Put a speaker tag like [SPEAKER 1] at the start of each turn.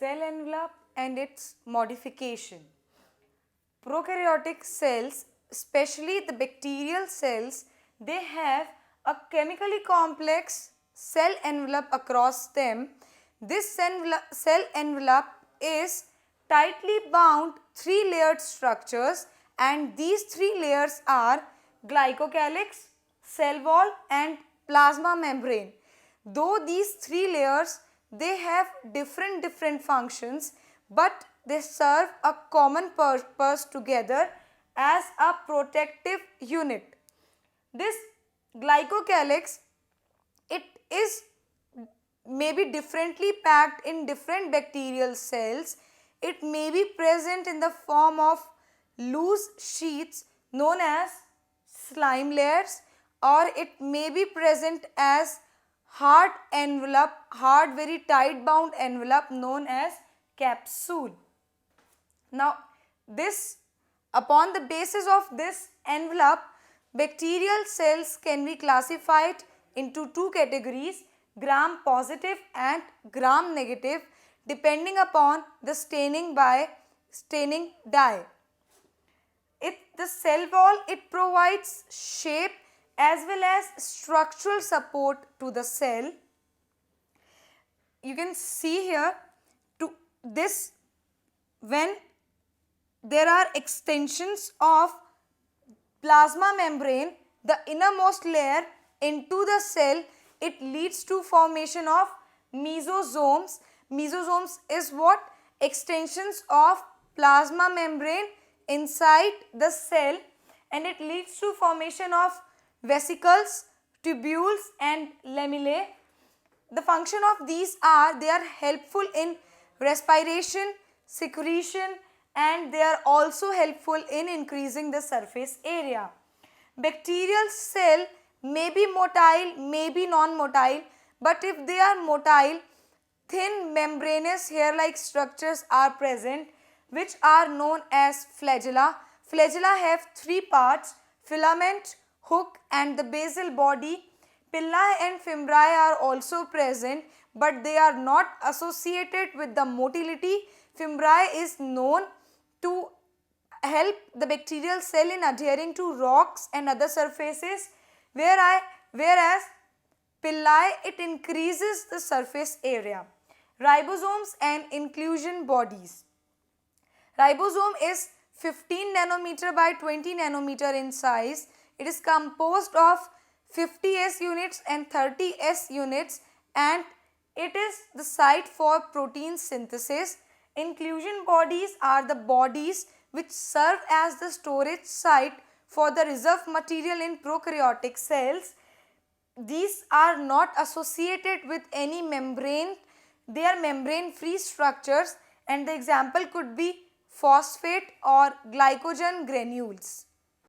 [SPEAKER 1] cell envelope and its modification. Prokaryotic cells, especially the bacterial cells, they have a chemically complex cell envelope across them. This cell envelope is tightly bound three layered structures, and these three layers are glycocalyx, cell wall and plasma membrane. Though these three layers, they have different functions, but they serve a common purpose together as a protective unit. This glycocalyx, it is maybe differently packed in different bacterial cells. It may be present in the form of loose sheets known as slime layers, or it may be present as hard envelope, hard very tight bound envelope known as capsule. Now upon the basis of this envelope, bacterial cells can be classified into two categories, gram positive and gram negative, depending upon the staining by staining dye. The cell wall, it provides shape as well as structural support to the cell. You can see here to this, when there are extensions of plasma membrane, the innermost layer into the cell, it leads to formation of mesosomes. Mesosomes is what? Extensions of plasma membrane inside the cell, and it leads to formation of vesicles, tubules and lamellae. The function of these are, they are helpful in respiration, secretion, and they are also helpful in increasing the surface area. Bacterial cell may be motile, may be non-motile, but if they are motile, thin membranous hair-like structures are present, which are known as flagella. Flagella have three parts: filament, hook and the basal body. Pili and fimbriae are also present, but they are not associated with the motility. Fimbriae is known to help the bacterial cell in adhering to rocks and other surfaces, whereas pili, it increases the surface area. Ribosomes and inclusion bodies. Ribosome is 15 nanometer by 20 nanometer in size. It is composed of 50 S units and 30 S units, and it is the site for protein synthesis. Inclusion bodies are the bodies which serve as the storage site for the reserve material in prokaryotic cells. These are not associated with any membrane. They are membrane free structures, and the example could be phosphate or glycogen granules.